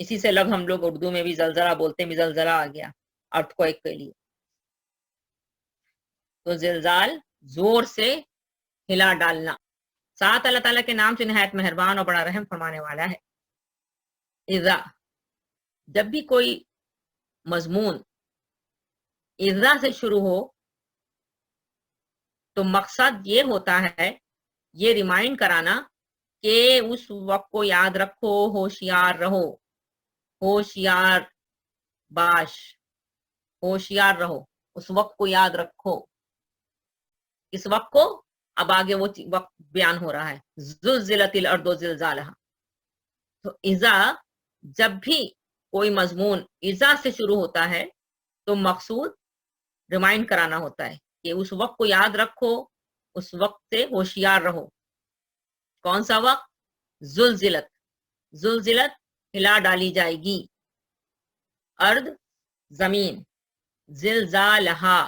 اسی سے لگ ہم لوگ اردو میں بھی زلزلہ بولتے ہیں، بھی زلزلہ آ گیا ارتھ کوئک کے لیے. تو زلزال زور سے ہلا ڈالنا. ساتھ اللہ تعالیٰ کے نام سے نہایت مہربان اور بڑا رحم فرمانے والا ہے. اذا، جب بھی کوئی مضمون اذا سے شروع ہو تو مقصد یہ ہوتا ہے یہ ریمائنڈ کرانا کہ اس وقت کو یاد رکھو، ہوشیار رہو، ہوشیار باش، ہوشیار رہو، اس وقت کو یاد رکھو. اس وقت کو اب آگے وہ وقت بیان ہو رہا ہے. زلزلت الارض زلزالہا. تو اذا، جب بھی کوئی مضمون اذا سے شروع ہوتا ہے تو مقصود ریمائنڈ کرانا ہوتا ہے کہ اس وقت کو یاد رکھو، اس وقت سے ہوشیار رہو. کون سا وقت؟ زلزلت، زلزلت ہلا ڈالی جائے گی، ارض زمین، زلزالہا،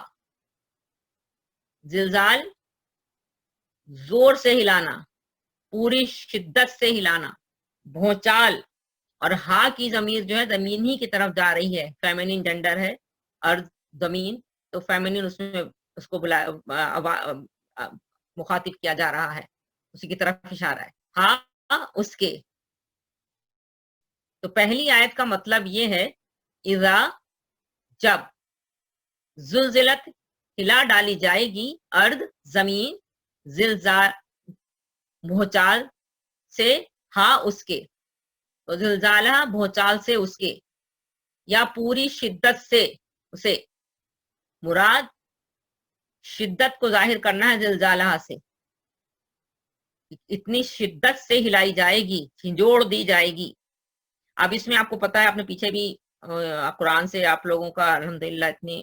زلزال زور سے ہلانا، پوری شدت سے ہلانا، بھونچال. اور ہا کی ضمیر جو ہے زمین ہی کی طرف جا رہی ہے، فیمینین جنڈر ہے ارض زمین، تو فیمینین اس میں اس کو مخاطب کیا جا رہا ہے، اسی کی طرف اشارہ ہے. ہا اس کے. تو پہلی آیت کا مطلب یہ ہے اذا، جب، زلزلت ہلا ڈالی جائے گی، ارض زمین، زلزال بھونچال سے، ہاں اس کے. تو زلزالہ بھونچال سے اس کے، یا پوری شدت سے اسے. مراد شدت کو ظاہر کرنا ہے زلزالہ سے، اتنی شدت سے ہلائی جائے گی، جھنجھوڑ دی جائے گی. اب اس میں آپ کو پتا ہے، آپ نے پیچھے بھی قرآن سے آپ لوگوں کا الحمدللہ اتنی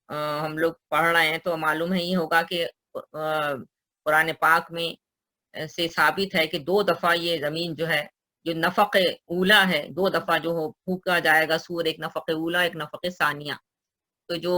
ہم لوگ پڑھ رہے ہیں تو معلوم ہی ہوگا کہ قرآن پاک میں سے ثابت ہے کہ 2 دفعہ یہ زمین جو ہے، جو نفق اولا ہے، 2 دفعہ جو ہو پھونکا جائے گا سور، ایک نفق اولا، ایک نفق ثانیہ. تو جو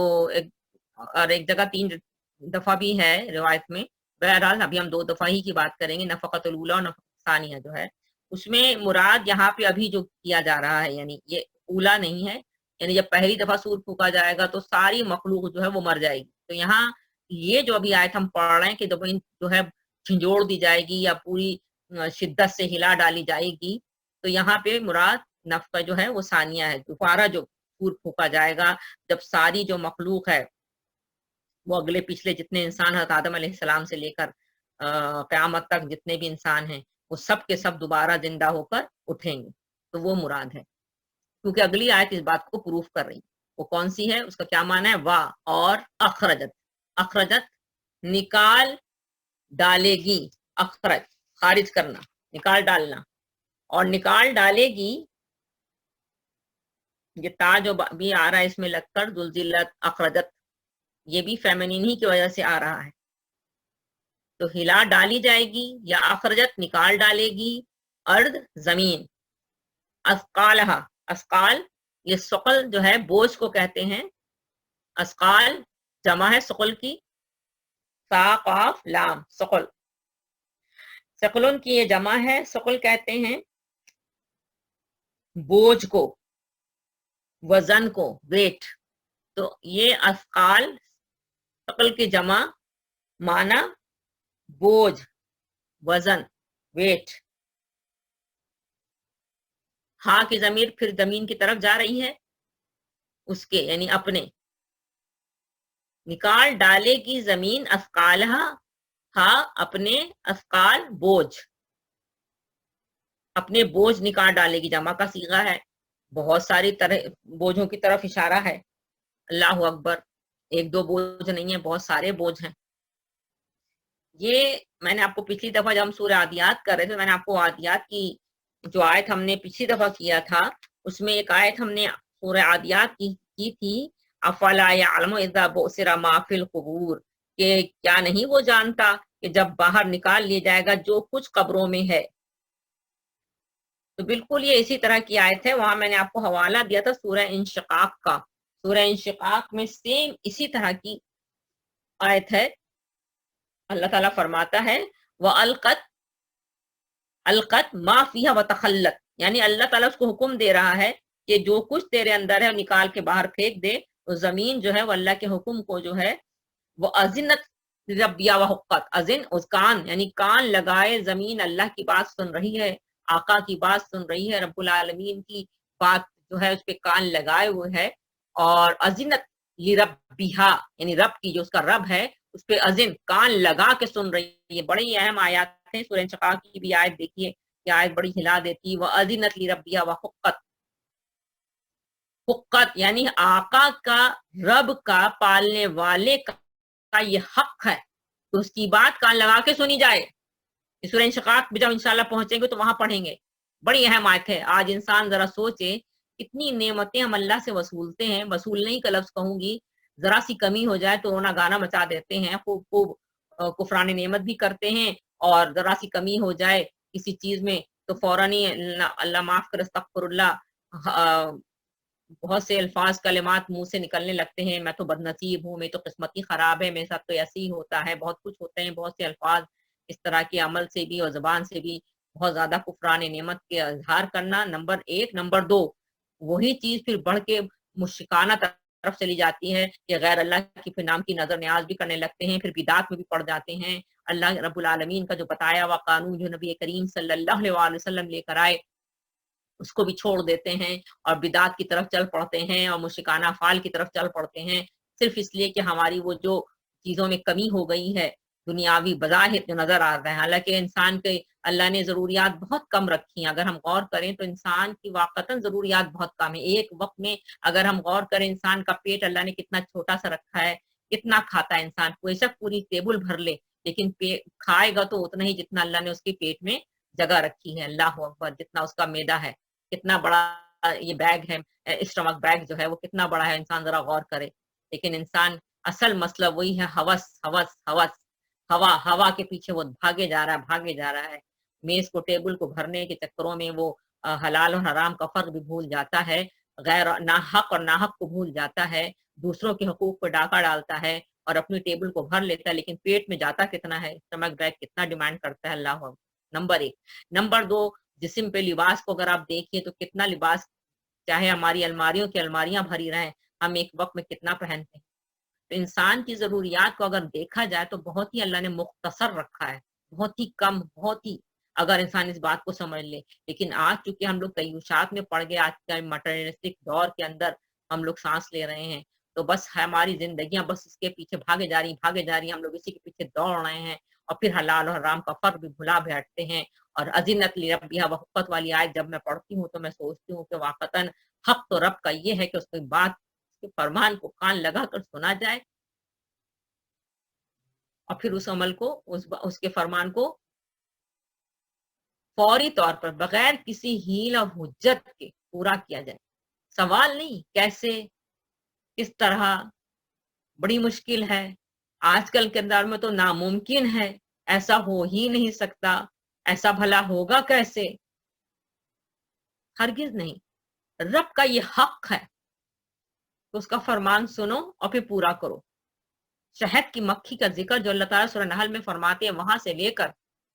اور ایک جگہ 3 دفعہ بھی ہے روایت میں. بہرحال ابھی ہم 2 دفعہ ہی کی بات کریں گے، نفقۃ الاولا اور نفقۃ ثانیہ جو ہے. اس میں مراد یہاں پہ ابھی جو کیا جا رہا ہے، یعنی یہ اولا نہیں ہے، یعنی جب پہلی دفعہ سور پھونکا جائے گا تو ساری مخلوق جو ہے وہ مر جائے گی. تو یہاں یہ جو ابھی آیت ہم پڑھ رہے ہیں کہ زمین جو ہے جھنجھوڑ دی جائے گی یا پوری شدت سے ہلا ڈالی جائے گی، تو یہاں پہ مراد نفقہ جو ہے وہ ثانیہ ہے. دوبارہ جو سور پھونکا جائے گا جب ساری جو مخلوق ہے وہ اگلے پچھلے جتنے انسان حضرت آدم علیہ السلام سے لے کر قیامت تک جتنے بھی انسان ہیں وہ سب کے سب دوبارہ زندہ ہو کر اٹھیں گے. تو وہ مراد ہے، کیونکہ اگلی آیت اس بات کو پروف کر رہی. وہ کون سی ہے؟ اس کا کیا معنی ہے؟ وا اور اخرجت. اخرجت نکال ڈالے گی، اخرج خارج کرنا، نکال ڈالنا. اور نکال ڈالے گی، یہ تا جو بھی آ رہا ہے اس میں لگ کر زلزلت اخرجت، یہ بھی فیمنین ہی کی وجہ سے آ رہا ہے. تو ہلا ڈالی جائے گی یا اخرجت نکال ڈالے گی، ارض زمین، اثقالہا. اثقال یہ ثقل جو ہے بوجھ کو کہتے ہیں. اثقال جمع ہے ثقل کی، سا قاف لام، ثقل. ثقلن کی یہ جمع ہے، ثقل کہتے ہیں بوجھ کو، وزن کو، ویٹ. تو یہ اثقال ثقل کی جمع، معنی بوجھ، وزن، ویٹ. ہاں کی ضمیر پھر زمین کی طرف جا رہی ہے، اس کے یعنی اپنے. نکال ڈالے گی زمین اثقالہا، ہاں اپنے، اثقال بوجھ، اپنے بوجھ نکال ڈالے گی، جمع کا صیغہ ہے. بہت ساری طرح بوجھوں کی طرف اشارہ ہے. اللہ اکبر، 1-2 بوجھ نہیں ہیں، بہت سارے بوجھ ہیں. یہ میں نے آپ کو پچھلی دفعہ جب ہم سورہ عادیات کر رہے تھے، میں نے آپ کو عادیات کی جو آیت ہم نے پچھلی دفعہ کیا تھا اس میں ایک آیت ہم نے سورہ عادیات کی تھی، افلا یعلم اذا بعثر ما فی القبور، کہ کیا نہیں وہ جانتا کہ جب باہر نکال لیا جائے گا جو کچھ قبروں میں ہے. تو بالکل یہ اسی طرح کی آیت ہے. وہاں میں نے آپ کو حوالہ دیا تھا سورہ انشقاق کا. سورہ انشقاق میں سیم اسی طرح کی آیت ہے. اللہ تعالیٰ فرماتا ہے وَأَلْقَتْ، القت ما فیہا وتخلت، یعنی اللہ تعالیٰ اس کو حکم دے رہا ہے کہ جو کچھ تیرے اندر ہے نکال کے باہر پھینک دے. تو زمین جو ہے وہ اللہ کے حکم کو جو ہے وہ اذنت ربیہ و حقت، اذن اس کان یعنی کان لگائے زمین اللہ کی بات سن رہی ہے، آقا کی بات سن رہی ہے، رب العالمین کی بات جو ہے اس پہ کان لگائے ہوئے ہے. اور اذنت لربیہا یعنی رب کی جو اس کا رب ہے اس پہ اذن کان لگا کے سن رہی ہے. بڑی اہم آیات ہیں. سورہ انشقاق کی بھی آیت دیکھیے، یہ آیت بڑی ہلا دیتی. وَأَذِنَتْ لِرَبِّهَا وَحُقَّتْ، حقت یعنی آقا کا، رب کا، پالنے والے کا یہ حق ہے تو اس کی بات کان لگا کے سنی جائے. سورہ انشقاق بھی جب انشاءاللہ پہنچیں گے تو وہاں پڑھیں گے. بڑی اہم آیت ہے. آج انسان ذرا سوچے کتنی نعمتیں ہم اللہ سے وصولتے ہیں. وصولنے کا لفظ کہوں گی، ذرا سی کمی ہو جائے تو رونا گانا مچا دیتے ہیں، خوب خوب کفران نعمت بھی کرتے ہیں، اور ذرا سی کمی ہو جائے کسی چیز میں تو فوراً ہی اللہ معاف کر، استغفر اللہ، بہت سے الفاظ کلمات منہ سے نکلنے لگتے ہیں. میں تو بد نصیب ہوں، میں تو قسمتی خراب ہے، میرے ساتھ تو ایسے ہی ہوتا ہے. بہت کچھ ہوتے ہیں، بہت سے الفاظ اس طرح کے عمل سے بھی اور زبان سے بھی بہت زیادہ کفران نعمت کے اظہار کرنا نمبر ایک. نمبر دو، وہی چیز پھر بڑھ کے مشرکانہ طرف چلی جاتی ہے کہ غیر اللہ کی پھر نام کی نظر نیاز بھی کرنے لگتے ہیں، پھر بدعات میں بھی پڑ جاتے ہیں. اللہ رب العالمین کا جو بتایا ہوا قانون جو نبی کریم صلی اللہ علیہ وسلم لے کر آئے اس کو بھی چھوڑ دیتے ہیں اور بدعات کی طرف چل پڑتے ہیں اور مشرکانہ افعال کی طرف چل پڑتے ہیں، صرف اس لیے کہ ہماری وہ جو چیزوں میں کمی ہو گئی ہے دنیاوی بظاہر جو نظر آ رہا ہے. حالانکہ انسان کے اللہ نے ضروریات بہت کم رکھی ہیں. اگر ہم غور کریں تو انسان کی واقعتاً ضروریات بہت کم ہے. ایک وقت میں اگر ہم غور کریں انسان کا پیٹ اللہ نے کتنا چھوٹا سا رکھا ہے، کتنا کھاتا ہے انسان، کوئی شک پوری ٹیبل بھر لے لیکن کھائے گا تو اتنا ہی جتنا اللہ نے اس کے پیٹ میں جگہ رکھی ہے. اللہ اکبر، جتنا اس کا معدہ ہے، کتنا بڑا یہ بیگ ہے، اسٹمک بیگ جو ہے وہ کتنا بڑا ہے، انسان ذرا غور کرے. لیکن انسان اصل مسئلہ وہی ہے، ہوس ہوس ہوس، ہوا ہوا کے پیچھے وہ بھاگے جا رہا ہے، بھاگے جا رہا ہے. میز کو ٹیبل کو بھرنے کے چکروں میں وہ حلال اور حرام کا فرق بھی بھول جاتا ہے، غیر ناحق اور ناحق کو بھول جاتا ہے، دوسروں کے حقوق پہ ڈاکہ ڈالتا ہے اور اپنی ٹیبل کو بھر لیتا ہے لیکن پیٹ میں جاتا کتنا ہے، اسٹمک بیگ کتنا ڈیمانڈ کرتا ہے. اللہ نمبر ایک. نمبر دو، جسم پہ لباس کو اگر آپ دیکھیے تو کتنا لباس، چاہے ہماری الماریوں کی الماریاں بھری رہیں، ہم ایک وقت میں کتنا پہنتے ہیں. تو انسان کی ضروریات کو اگر دیکھا جائے تو بہت ہی اللہ نے مختصر رکھا ہے، بہت ہی کم، بہت ہی، اگر انسان اس بات کو سمجھ لے. لیکن آج چونکہ ہم لوگ تیوشات میں پڑ گئے، آج کے مٹرنسٹک دور کے اندر ہم لوگ سانس لے رہے ہیں تو بس ہماری زندگیاں بس اس کے پیچھے بھاگے جا رہی ہیں، بھاگے جا رہی ہیں، ہم لوگ اسی کے پیچھے دوڑ رہے ہیں اور پھر حلال اور حرام کا فرق بھی بھلا بیٹھتے ہیں. اور اذنت لربیہا وحقت والی آیت جب میں پڑھتی ہوں تو میں سوچتی ہوں کہ واقعتاً حق تو رب کا یہ ہے کہ اس کی بات، اس کے فرمان کو کان لگا کر سنا جائے اور پھر اس عمل کو، اس کے فرمان کو فوری طور پر بغیر کسی ہیل اور حجت کے پورا کیا جائے. سوال نہیں کیسے، کس طرح، بڑی مشکل ہے. آج کل کے اندر میں تو ناممکن ہے، ایسا ہو ہی نہیں سکتا، ایسا بھلا ہوگا کیسے. ہرگز نہیں. رب کا یہ حق ہے تو اس کا فرمان سنو اور پھر پورا کرو. شہد کی مکھی کا ذکر جو اللہ تعالیٰ سورہ نحل میں فرماتے ہیں، وہاں سے لے کر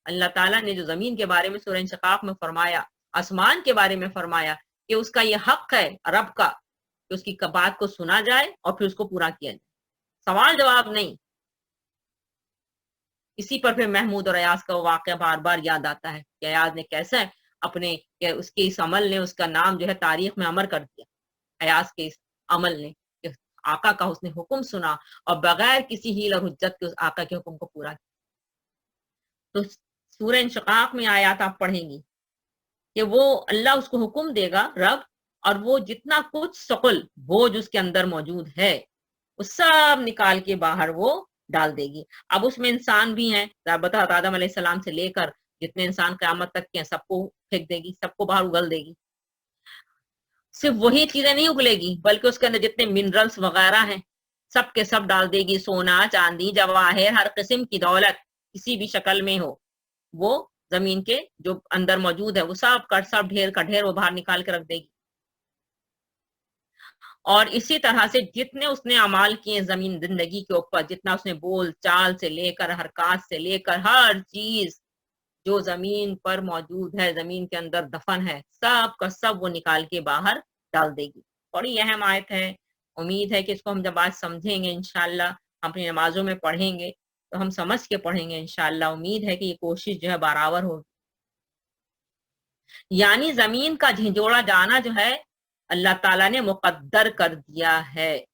اللہ تعالیٰ نے جو زمین کے بارے میں سورہ انشقاق میں فرمایا، آسمان کے بارے میں فرمایا کہ اس کا یہ حق ہے رب کا کہ اس کی بات کو سنا جائے اور پھر اس کو پورا کیا جائے. سوال جواب نہیں. اسی پر پھر محمود اور ایاز کا واقعہ بار بار یاد آتا ہے کہ ایاز نے کیسے اپنے، کہ اس کے اس عمل نے اس کا نام جو ہے تاریخ میں امر کر دیا. ایاز کے اس عمل نے کہ آقا کا اس نے حکم سنا اور بغیر کسی ہیل اور حجت کے اس آقا کے حکم کو پورا کیا. تو سورہ انشقاق میں آیات آپ پڑھیں گی کہ وہ اللہ اس کو حکم دے گا رب، اور وہ جتنا کچھ ثقل بوجھ اس کے اندر موجود ہے وہ سب نکال کے باہر وہ ڈال دے گی. اب اس میں انسان بھی ہیں، بتا آدم علیہ السلام سے لے کر جتنے انسان قیامت تک کے ہیں سب کو پھینک دے گی، سب کو باہر اگل دے گی. صرف وہی چیزیں نہیں اگلے گی بلکہ اس کے اندر جتنے منرلز وغیرہ ہیں سب کے سب ڈال دے گی. سونا، چاندی، جواہر، ہر قسم کی دولت کسی بھی شکل میں ہو وہ زمین کے جو اندر موجود ہے وہ سب کا سب ڈھیر کا ڈھیر وہ باہر نکال کے رکھ دے گی. اور اسی طرح سے جتنے اس نے اعمال کیے زمین زندگی کے اوپر، جتنا اس نے بول چال سے لے کر حرکات سے لے کر ہر چیز جو زمین پر موجود ہے، زمین کے اندر دفن ہے، سب کا سب وہ نکال کے باہر ڈال دے گی۔ بڑی اہم آیت ہے، امید ہے کہ اس کو ہم جب آج سمجھیں گے انشاءاللہ، ہم اپنی نمازوں میں پڑھیں گے تو ہم سمجھ کے پڑھیں گے انشاءاللہ، امید ہے کہ یہ کوشش جو ہے برابر ہوگی۔ یعنی زمین کا جھنجھوڑا جانا جو ہے اللہ تعالیٰ نے مقدر کر دیا ہے۔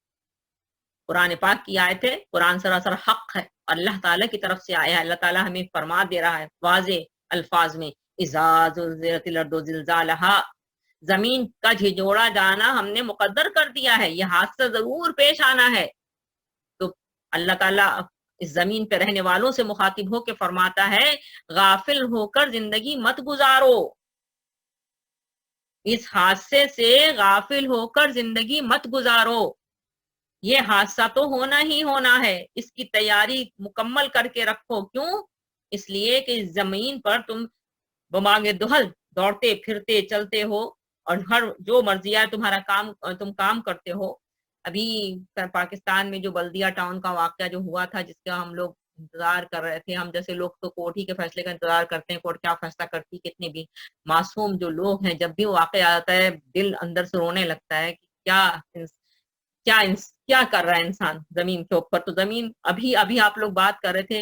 قرآن پاک کی آیت ہے، قرآن سراسر حق ہے، اللہ تعالیٰ کی طرف سے آیا ہے، اللہ تعالیٰ ہمیں فرما دے رہا ہے واضح الفاظ میں، اذا زلزلت الارض زلزالہا، زمین کا جھنجھوڑا جانا ہم نے مقدر کر دیا ہے، یہ حادثہ ضرور پیش آنا ہے۔ تو اللہ تعالیٰ اس زمین پہ رہنے والوں سے مخاطب ہو کے فرماتا ہے غافل ہو کر زندگی مت گزارو، اس حادثے سے غافل ہو کر زندگی مت گزارو، یہ حادثہ تو ہونا ہی ہونا ہے، اس کی تیاری مکمل کر کے رکھو۔ کیوں؟ اس لیے کہ زمین پر تم بمانگے دہل دوڑتے پھرتے چلتے ہو، اور ہر جو مرضی ہے تمہارا کام، تم کام کرتے ہو۔ ابھی پاکستان میں جو بلدیہ ٹاؤن کا واقعہ جو ہوا تھا، جس کا ہم لوگ انتظار کر رہے تھے، ہم جیسے لوگ تو کورٹ ہی کے فیصلے کا انتظار کرتے ہیں، کورٹ کیا فیصلہ کرتی، کتنے بھی معصوم جو لوگ ہیں، جب بھی وہ واقعہ آتا ہے دل اندر سے رونے لگتا ہے کہ کیا کر رہا ہے انسان زمین کے اوپر۔ تو زمین ابھی ابھی آپ لوگ بات کر رہے تھے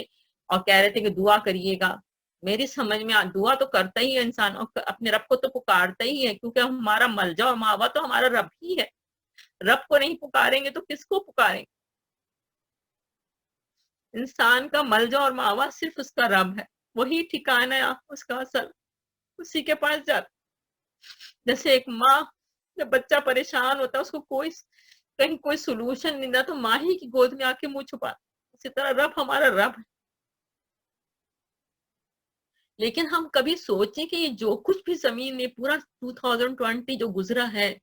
اور کہہ رہے تھے کہ دعا کریے گا، میری سمجھ میں دعا تو کرتا ہی ہے انسان، اور اپنے رب کو تو پکارتا ہی ہے، کیونکہ ہمارا ملجا اور ماوا تو ہمارا رب ہی ہے۔ رب کو نہیں پکاریں گے تو کس کو پکاریں گے؟ انسان کا ملجا اور ماوا صرف اس کا رب ہے، وہی ٹھکانہ ہے اس کا اصل، اسی کے پاس جاتا۔ جیسے ایک ماں جب بچہ پریشان ہوتا ہے، اس کو کہیں کوئی سولوشن نہیں تھا تو ماں ہی کی گود میں آ کے منہ چھپا، اسی طرح رب ہمارا رب ہے۔ لیکن ہم کبھی سوچیں کہ یہ جو کچھ بھی زمین میں پورا 2020 جو گزرا ہے،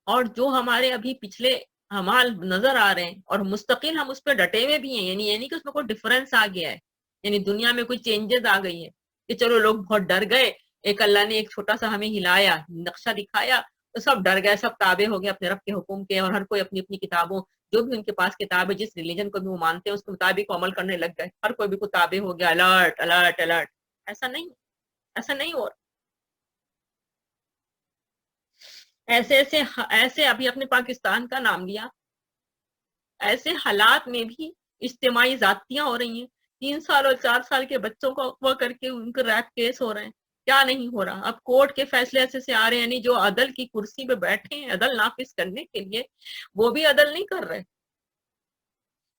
اور جو ہمارے ابھی پچھلے اعمال نظر آ رہے ہیں، اور مستقل ہم اس پہ ڈٹے ہوئے بھی ہیں، یعنی یہ نہیں کہ اس میں کوئی ڈفرنس آ گیا ہے، یعنی دنیا میں کوئی چینجز آ گئی ہے کہ چلو لوگ بہت ڈر گئے، ایک اللہ نے ایک چھوٹا سا ہمیں ہلایا، نقشہ دکھایا تو سب ڈر گئے، سب تابع ہو گئے اپنے رب کے حکم کے، اور ہر کوئی اپنی اپنی کتابوں، جو بھی ان کے پاس کتاب ہے، جس ریلیجن کو بھی وہ مانتے ہیں اس کے مطابق عمل کرنے لگ گئے، ہر کوئی بھی کو تابع ہو گیا، الرٹ الرٹ الرٹ۔ ایسا نہیں، ایسا نہیں ہو رہا۔ ایسے ابھی اپنے پاکستان کا نام لیا، ایسے حالات میں بھی اجتماعی ذاتیاں ہو رہی ہیں، 3 سال اور 4 سال کے بچوں کو اغوا کر کے ان کے ریپ کیس ہو رہے ہیں، کیا نہیں ہو رہا۔ اب کورٹ کے فیصلے ایسے سے آ رہے ہیں، یعنی جو عدل کی کرسی پہ بیٹھے ہیں عدل نافذ کرنے کے لیے، وہ بھی عدل نہیں کر رہے،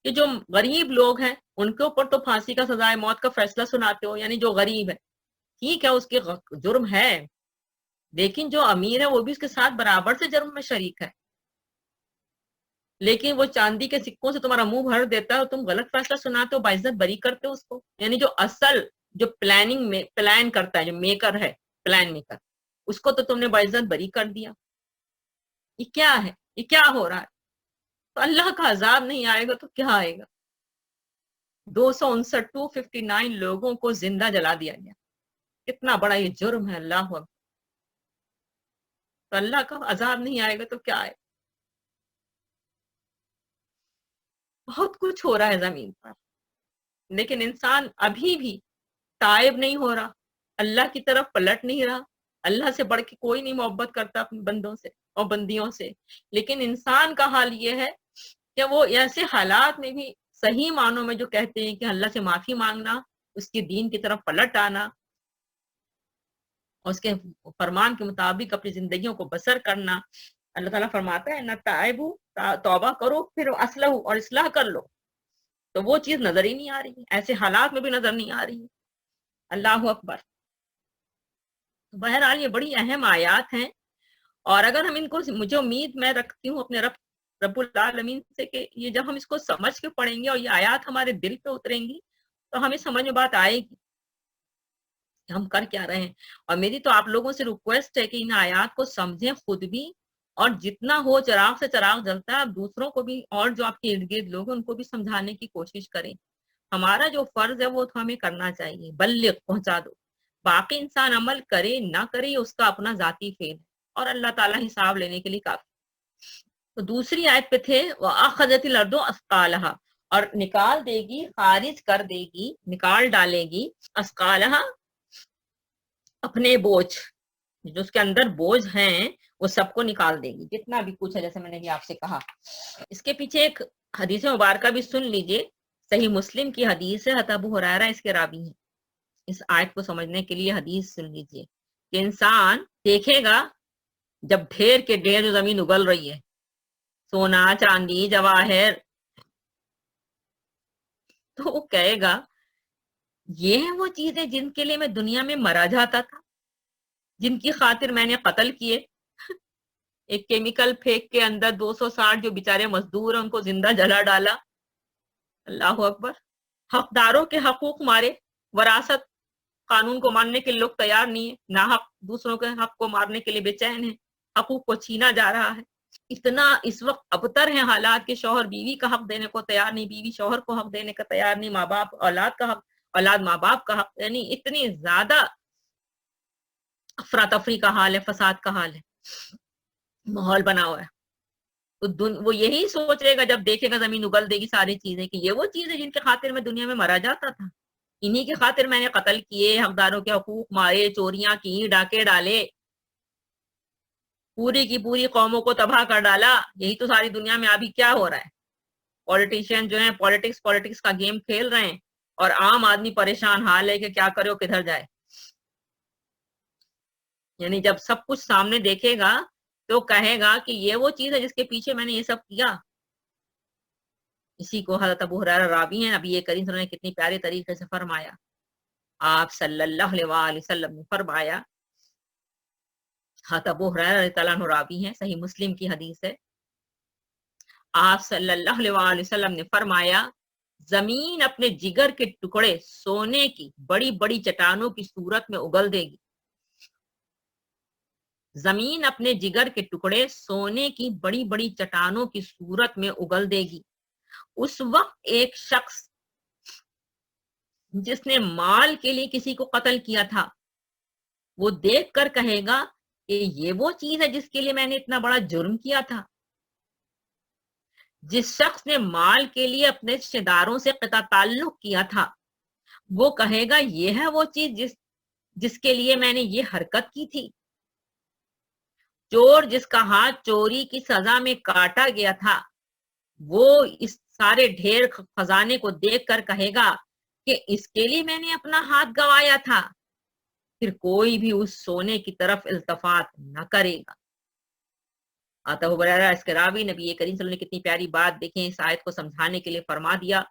کہ جو غریب لوگ ہیں ان کے اوپر تو پھانسی کا سزائے موت کا فیصلہ سناتے ہو، یعنی جو غریب ہے ٹھیک ہے اس کے جرم ہے، لیکن جو امیر ہے وہ بھی اس کے ساتھ برابر سے جرم میں شریک ہے۔ لیکن وہ چاندی کے سکوں سے تمہارا منہ بھر دیتا ہے اور تم غلط فیصلہ سناتے ہو، باعزت بری کرتے ہو اس کو، یعنی جو اصل جو پلاننگ میں پلان کرتا ہے، جو میکر ہے، پلان میکر، اس کو تو تم نے باعزت بری کر دیا۔ یہ کیا ہے؟ یہ کیا ہو رہا ہے؟ تو اللہ کا عذاب نہیں آئے گا تو کیا آئے گا؟ 259 لوگوں کو زندہ جلا دیا گیا، کتنا بڑا یہ جرم ہے، اللہ اکبر۔ تو اللہ کا عذاب نہیں آئے گا تو کیا آئے گا؟ بہت کچھ ہو رہا ہے زمین پر، لیکن انسان ابھی بھی تائب نہیں ہو رہا، اللہ کی طرف پلٹ نہیں رہا۔ اللہ سے بڑھ کے کوئی نہیں محبت کرتا اپنے بندوں سے اور بندیوں سے، لیکن انسان کا حال یہ ہے کہ وہ ایسے حالات میں بھی صحیح معنوں میں جو کہتے ہیں کہ اللہ سے معافی مانگنا، اس کے دین کی طرف پلٹ آنا، اور اس کے فرمان کے مطابق اپنی زندگیوں کو بسر کرنا۔ اللہ تعالیٰ فرماتا ہے نہ تائبو، توبہ کرو پھر اصلح اور اصلاح کر لو، تو وہ چیز نظر ہی نہیں آ رہی ہے، ایسے حالات میں بھی نظر نہیں آ رہی ہے۔ اللہ اکبر۔ بہرحال یہ بڑی اہم آیات ہیں، اور اگر ہم ان کو، مجھے امید میں رکھتی ہوں اپنے رب العالمین سے کہ یہ جب ہم اس کو سمجھ کے پڑھیں گے اور یہ آیات ہمارے دل پہ اتریں گی تو ہمیں سمجھ میں بات آئے گی کہ ہم کر کیا رہے ہیں۔ اور میری تو آپ لوگوں سے ریکویسٹ ہے کہ ان آیات کو سمجھیں خود بھی، اور جتنا ہو چراغ سے چراغ جلتا ہے آپ دوسروں کو بھی، اور جو آپ کے ارد گرد لوگ ہیں ان کو بھی سمجھانے کی کوشش کریں۔ ہمارا جو فرض ہے وہ تو ہمیں کرنا چاہیے، بلغ، پہنچا دو، باقی انسان عمل کرے نہ کرے اس کا اپنا ذاتی فیل ہے، اور اللہ تعالیٰ حساب لینے کے لیے کافی۔ تو دوسری آیت پہ تھے وَأَخَذَتِ الْأَرْضُ أَثْقَالَهَا، اور نکال دے گی، خارج کر دے گی، نکال ڈالے گی اسقالہا اپنے بوجھ، جو اس کے اندر بوجھ ہیں وہ سب کو نکال دے گی، جتنا بھی کچھ ہے، جیسے میں نے بھی آپ سے کہا۔ اس کے پیچھے ایک حدیث مبارکہ بھی سن لیجئے، صحیح مسلم کی حدیث ہے، حضرت ابو ہریرہ اس کے راوی ہیں۔ اس آیت کو سمجھنے کے لیے حدیث سن لیجئے کہ انسان دیکھے گا جب ڈھیر کے ڈھیر جو زمین اگل رہی ہے، سونا، چاندی، جواہر، تو وہ کہے گا یہ ہیں وہ چیزیں جن کے لیے میں دنیا میں مرا جاتا تھا، جن کی خاطر میں نے قتل کیے، ایک کیمیکل پھینک کے اندر 260 جو بیچارے مزدور ہیں ان کو زندہ جلا ڈالا، اللہ اکبر، حقداروں کے حقوق مارے، وراثت قانون کو ماننے کے لیے لوگ تیار نہیں ہے، ناحق دوسروں کے حق کو مارنے کے لیے بے چین ہے، حقوق کو چھینا جا رہا ہے۔ اتنا اس وقت ابتر ہیں حالات کے شوہر بیوی کا حق دینے کو تیار نہیں، بیوی شوہر کو حق دینے کا تیار نہیں، ماں باپ اولاد کا حق، اولاد ماں باپ کا حق، یعنی اتنی زیادہ افراتفری کا حال ہے، فساد کا حال ہے، ماحول بنا ہوا ہے۔ تو وہ یہی سوچ رہے گا جب دیکھے گا زمین اگل دے گی ساری چیزیں، کہ یہ وہ چیزیں جن کے خاطر میں دنیا میں مرا جاتا تھا، انہی کی خاطر میں نے قتل کیے، حقداروں کے حقوق مارے، چوریاں کی، ڈاکے ڈالے، پوری کی پوری قوموں کو تباہ کر ڈالا۔ یہی تو ساری دنیا میں ابھی کیا ہو رہا ہے، پولیٹیشین جو ہیں پولیٹکس کا گیم کھیل رہے ہیں، اور عام آدمی پریشان حال ہے کہ کیا کرے اور کدھر جائے۔ یعنی جب سب کچھ سامنے دیکھے گا تو کہے گا کہ یہ وہ چیز ہے جس کے پیچھے میں نے یہ سب کیا۔ اسی کو حضرت ابو ہریرہ راوی ہیں، نبی کریم صلی اللہ علیہ وسلم نے کتنی پیارے طریقے سے فرمایا۔ آپ صلی اللہ علیہ وسلم نے فرمایا، حضرت ابو ہریرہ رضی اللہ عنہ راوی ہیں، صحیح مسلم کی حدیث ہے، آپ صلی اللہ علیہ وسلم نے فرمایا، زمین اپنے جگر کے ٹکڑے سونے کی بڑی بڑی چٹانوں کی صورت میں اگل دے گی، زمین اپنے جگر کے ٹکڑے سونے کی بڑی بڑی چٹانوں کی صورت میں اگل دے گی۔ اس وقت ایک شخص جس نے مال کے لیے کسی کو قتل کیا تھا، وہ دیکھ کر کہے گا کہ یہ وہ چیز ہے جس کے لیے میں نے اتنا بڑا جرم کیا تھا۔ جس شخص نے مال کے لیے اپنے رشتہ داروں سے قطع تعلق کیا تھا، وہ کہے گا یہ ہے وہ چیز جس کے لیے میں نے یہ حرکت کی تھی۔ چور جس کا ہاتھ چوری کی سزا میں کاٹا گیا تھا، وہ اس سارے ڈھیر خزانے کو دیکھ کر کہے گا کہ اس کے لیے میں نے اپنا ہاتھ گوایا تھا، پھر کوئی بھی اس سونے کی طرف التفات نہ کرے گا۔ ابو ہریرہ اس کے راوی، نبی کریم صلی اللہ علیہ وسلم نے کتنی پیاری بات دیکھیں اس آیت کو سمجھانے کے لیے فرما دیا،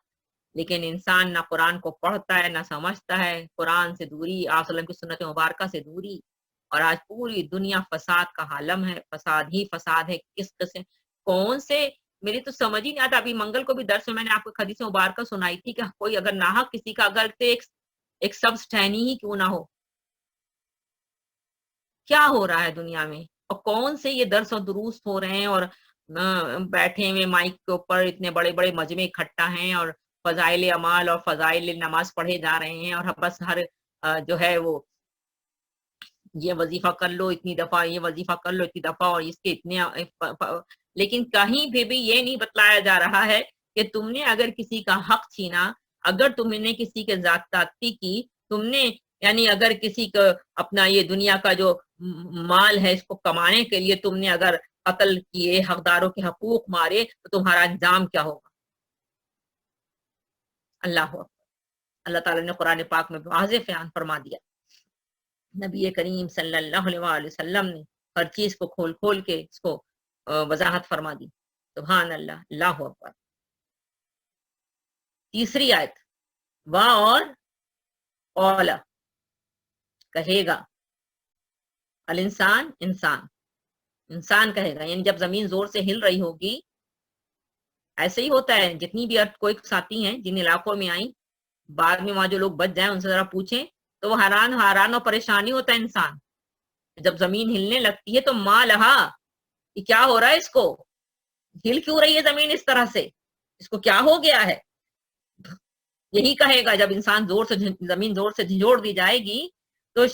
لیکن انسان نہ قرآن کو پڑھتا ہے نہ سمجھتا ہے، قرآن سے دوری، آپ صلی اللہ علیہ وسلم کی سنت مبارکہ سے دوری، اور آج پوری دنیا فساد کا عالم ہے، فساد ہی فساد ہے، کس قسم کون سے، میری تو سمجھ ہی نہیں آتا۔ ابھی منگل کو بھی درس میں نے آپ کو حدیث مبارکہ سنائی تھی کہ کوئی اگر ناحق کسی کا اگر ایک سبسٹینی ہی کیوں نہ ہو، کیا ہو رہا ہے دنیا میں، اور کون سے یہ درس اور دروس ہو رہے ہیں، اور بیٹھے ہوئے مائک کے اوپر اتنے بڑے بڑے مجمع اکٹھا ہیں، اور فضائل اعمال اور فضائل نماز پڑھے جا رہے ہیں، اور بس ہر جو ہے وہ یہ وظیفہ کر لو اتنی دفعہ، یہ وظیفہ کر لو اتنی دفعہ، اور اس کے اتنے، لیکن کہیں بھی یہ نہیں بتلایا جا رہا ہے کہ تم نے اگر کسی کا حق چھینا، اگر تم نے کسی کے زیادتی کی، تم نے یعنی اگر کسی کو اپنا یہ دنیا کا جو مال ہے اس کو کمانے کے لیے تم نے اگر قتل کیے، حقداروں کے حقوق مارے، تو تمہارا انجام کیا ہوگا۔ اللہ اکبر، اللہ تعالیٰ نے قرآن پاک میں واضح بیان فرما دیا، نبی کریم صلی اللہ علیہ وسلم نے ہر چیز کو کھول کھول کے اس کو وضاحت فرما دی۔ سبحان اللہ، اللہ اکبر۔ تیسری آیت، وا اور اولا، کہے گا الانسان، انسان کہے گا، یعنی جب زمین زور سے ہل رہی ہوگی، ایسے ہی ہوتا ہے، جتنی بھی ارتھ کوئی آتی ہیں جن علاقوں میں آئیں، بعد میں وہاں جو لوگ بچ جائیں ان سے ذرا پوچھیں تو وہ حیران اور پریشانی ہوتا ہے انسان، جب زمین ہلنے لگتی ہے تو ماں لہا، یہ کیا ہو رہا ہے، اس کو ہل کیوں رہی ہے زمین اس طرح سے، اس کو کیا ہو گیا ہے، یہی کہے گا جب انسان زمین زور سے جھنجھوڑ دی جائے گی، تو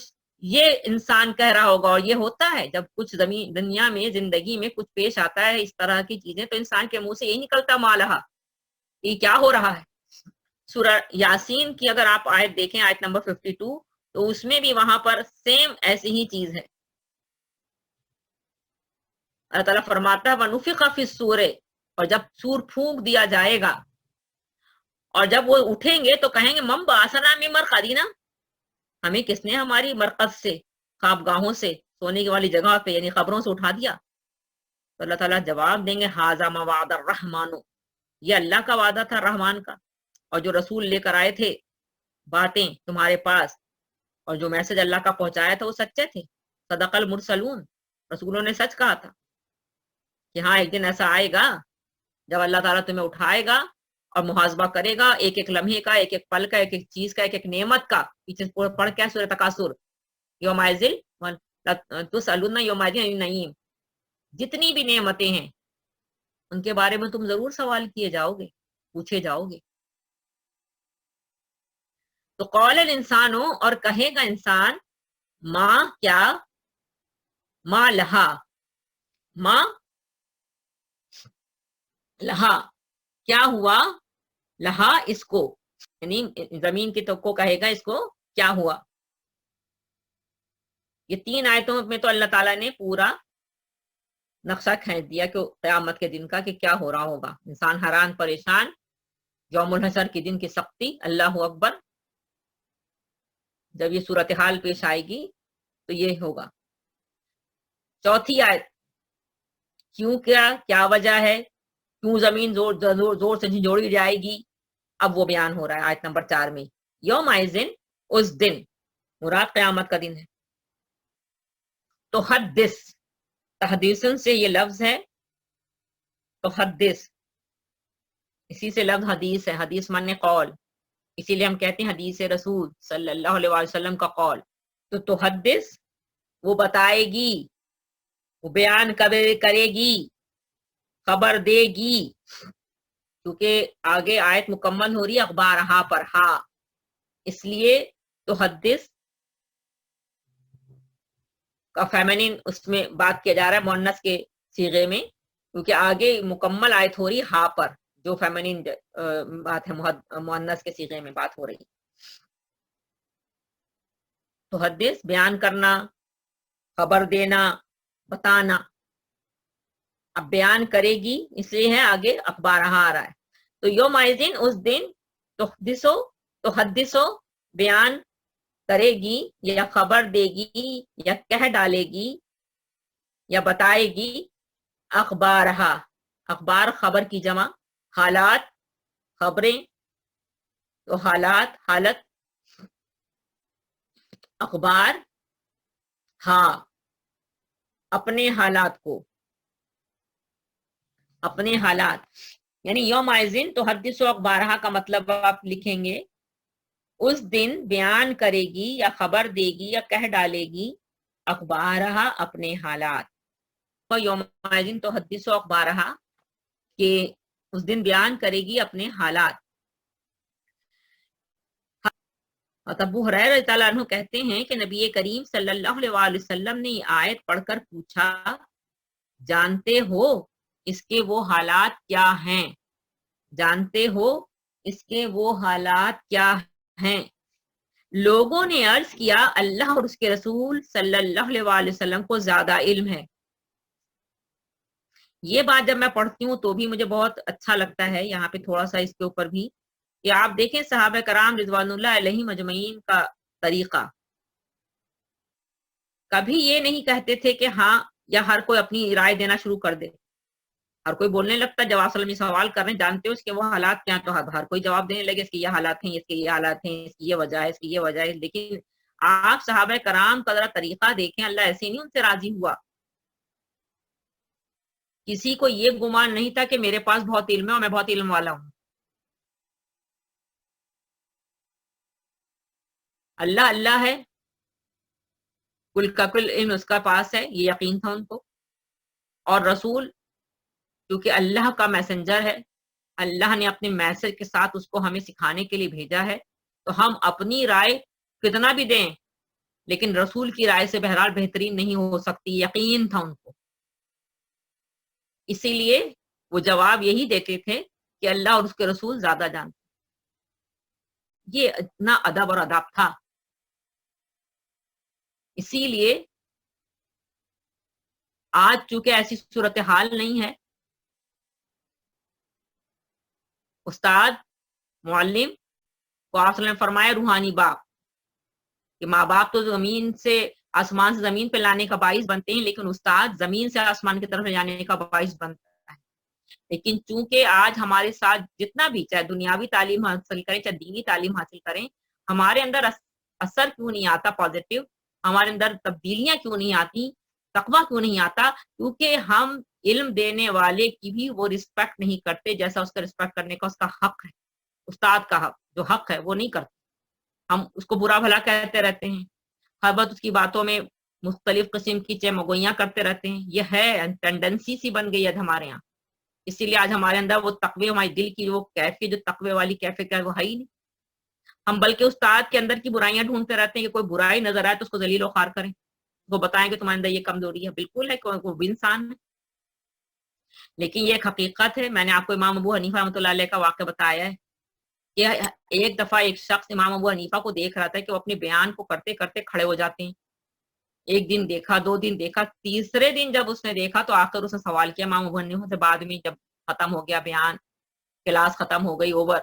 یہ انسان کہہ رہا ہوگا، اور یہ ہوتا ہے جب کچھ زمین دنیا میں زندگی میں کچھ پیش آتا ہے اس طرح کی چیزیں، تو انسان کے منہ سے یہی نکلتا مالہا، یہ کیا ہو رہا ہے. سورہ یاسین کی اگر آپ آیت دیکھیں، آیت نمبر 52، تو اس میں بھی وہاں پر سیم ایسی ہی چیز ہے. اللہ تعالیٰ فرماتا ہے وَنُفِخَ فِي الصُّورِ، اور جب سور پھونک دیا جائے گا اور جب وہ اٹھیں گے تو کہیں گے مَن بَعَثَنَا مِن مَرْقَدِنَا، ہمیں کس نے ہماری مرقد سے، خواب گاہوں سے، سونے والی جگہ پہ یعنی قبروں سے اٹھا دیا. تو اللہ تعالیٰ جواب دیں گے ھذا ما وعد الرحمن، یہ اللہ کا وعدہ تھا رحمان کا، اور جو رسول لے کر آئے تھے باتیں تمہارے پاس اور جو میسج اللہ کا پہنچایا تھا وہ سچے تھے. صدق المرسلون، رسولوں نے سچ کہا تھا کہ ہاں ایک دن ایسا آئے گا جب اللہ تعالیٰ تمہیں اٹھائے گا اور محاسبہ کرے گا، ایک ایک لمحے کا، ایک ایک پل کا، ایک ایک چیز کا، ایک ایک نعمت کا. پیچھے پڑھ کیا سورہ تکاثر، یومئذ تسألون یومئذ عن النعیم، جتنی بھی نعمتیں ہیں ان کے بارے میں تم ضرور سوال کیے جاؤ گے، پوچھے جاؤ گے. تو قول الانسان، اور کہے گا انسان، ماں کیا، ماں لہا، ماں لہا کیا ہوا، لہا اس کو، یعنی زمین کی تو کو کہے گا اس کو کیا ہوا. یہ 3 آیتوں میں تو اللہ تعالیٰ نے پورا نقشہ کھینچ دیا کہ قیامت کے دن کا کہ کیا ہو رہا ہوگا. انسان حیران پریشان، یوم الحشر کے دن کی سختی، اللہ اکبر. جب یہ صورتحال پیش آئے گی تو یہ ہوگا. چوتھی آیت، کیوں، کیا وجہ ہے، کیوں زمین زور سے جھنجھوڑی جائے گی، اب وہ بیان ہو رہا ہے آیت نمبر 4 میں. یومئذ، اس دن، مراد قیامت کا دن ہے. تو حدث، تحدیثن سے یہ لفظ ہے، تو حدث اسی سے لفظ حدیث ہے، حدیث معنی قول، اسی لیے ہم کہتے ہیں حدیث رسول صلی اللہ علیہ وسلم کا قول. تو حدث وہ بتائے گی، وہ بیان کرے گی، خبر دے گی، کیونکہ آگے آیت مکمل ہو رہی ہے اخبارہا پر ہا، اس لیے تو حدث کا فیمنین اس میں بات کیا جا رہا ہے مؤنث کے صیغے میں، کیونکہ آگے مکمل آیت ہو رہی ہے ہا پر، جو فیمنین بات ہے مؤنث کے صیغے میں بات ہو رہی. تو حدث بیان کرنا، خبر دینا، بتانا. اب بیان کرے گی اس لیے ہے آگے اخبارہا آ رہا ہے. تو یومئذ، اس دن، تو حدثو بیان کرے گی یا خبر دے گی یا کہہ ڈالے گی یا بتائے گی، اخبارہا، اخبار خبر کی جمع، حالات خبریں، تو حالات حالت، اخبار ہاں اپنے حالات کو، اپنے حالات، یعنی یومئذ تو حدث و اخبارہا کا مطلب آپ لکھیں گے اس دن بیان کرے گی یا خبر دے گی یا کہہ ڈالے گی، اخبارہا اپنے حالات. یومئذ تو حدث و اخبارہا کہ اس دن بیان کرے گی اپنے حالات. ابو ہریرہ رضی اللہ عنہ کہتے ہیں کہ نبی کریم صلی اللہ علیہ وآلہ وسلم نے یہ آیت پڑھ کر پوچھا، جانتے ہو اس کے وہ حالات کیا ہیں، جانتے ہو اس کے وہ حالات کیا ہیں. لوگوں نے عرض کیا اللہ اور اس کے رسول صلی اللہ علیہ وآلہ وسلم کو زیادہ علم ہے. یہ بات جب میں پڑھتی ہوں تو بھی مجھے بہت اچھا لگتا ہے. یہاں پہ تھوڑا سا اس کے اوپر بھی کہ آپ دیکھیں صحابہ کرام رضوان اللہ علیہم اجمعین کا طریقہ، کبھی یہ نہیں کہتے تھے کہ ہاں، یا ہر کوئی اپنی رائے دینا شروع کر دے. ہر کوئی بولنے لگتا، جب آپ صلی اللہ علیہ وسلم سوال کر رہے ہیں جانتے ہو اس کے وہ حالات کیا، تو ہر کوئی جواب دینے لگے اس کے یہ حالات ہیں، اس کے یہ حالات ہیں، اس کی یہ وجہ ہے، اس کی یہ وجہ ہے. لیکن آپ صحابہ کرام کا ذرا طریقہ دیکھیں، اللہ ایسے نہیں ان سے راضی ہوا. کسی کو یہ گمان نہیں تھا کہ میرے پاس بہت علم ہے اور میں بہت علم والا ہوں. اللہ اللہ ہے، کل کا کل علم اس کا پاس ہے، یہ یقین تھا ان کو. اور رسول کیونکہ اللہ کا میسنجر ہے، اللہ نے اپنے میسج کے ساتھ اس کو ہمیں سکھانے کے لیے بھیجا ہے، تو ہم اپنی رائے کتنا بھی دیں لیکن رسول کی رائے سے بہرحال بہترین نہیں ہو سکتی. یقین تھا ان کو، اسی لیے وہ جواب یہی دیتے تھے کہ اللہ اور اس کے رسول زیادہ جانتے. یہ اتنا ادب اور ادب تھا. اسی لیے آج چونکہ ایسی صورتحال نہیں ہے، استاد معلم کو آپ نے فرمایا روحانی باپ، کہ ماں باپ تو زمین سے آسمان سے زمین پہ لانے کا باعث بنتے ہیں، لیکن استاد زمین سے آسمان کی طرف لے جانے کا باعث بنتا ہے. لیکن چونکہ آج ہمارے ساتھ جتنا بھی چاہے دنیاوی تعلیم حاصل کریں چاہے دینی تعلیم حاصل کریں، ہمارے اندر اثر کیوں نہیں آتا پازیٹیو، ہمارے اندر تبدیلیاں کیوں نہیں آتی، تقویٰ کیوں نہیں آتا؟ کیونکہ ہم علم دینے والے کی بھی وہ رسپیکٹ نہیں کرتے جیسا اس کا رسپیکٹ کرنے کا اس کا حق ہے. استاد کا حق جو حق ہے وہ نہیں کرتے. ہم اس کو برا بھلا کہتے رہتے ہیں، ہر وقت اس کی باتوں میں مختلف قسم کی چمگوئیاں کرتے رہتے ہیں. یہ ہے ٹینڈنسی سی بن گئی ہے ہمارے یہاں. اسی لیے آج ہمارے اندر وہ تقوی، ہمارے دل کی وہ کیفیت جو تقوی والی کیفیت ہے وہ ہے ہی نہیں. ہم بلکہ استاد کے اندر کی برائیاں ڈھونڈتے رہتے ہیں کہ کوئی برائی نظر آئے تو اس کو ذلیل و خوار کریں، وہ بتائیں کہ تمہارے اندر یہ کمزوری ہے. بالکل ہے، وہ بھی انسان ہے، لیکن یہ ایک حقیقت ہے. میں نے آپ کو امام ابو حنیفہ رحمۃ اللہ علیہ کا واقعہ بتایا ہے کہ ایک دفعہ ایک شخص امام ابو حنیفہ کو دیکھ رہا تھا کہ وہ اپنے بیان کو کرتے کرتے کھڑے ہو جاتے ہیں. ایک دن دیکھا، 2 دن دیکھا، تیسرے دن جب اس نے دیکھا تو آ کر اس نے سوال کیا امام ابو حنیفہ سے. بعد میں جب ختم ہو گیا بیان، کلاس ختم ہو گئی اوور،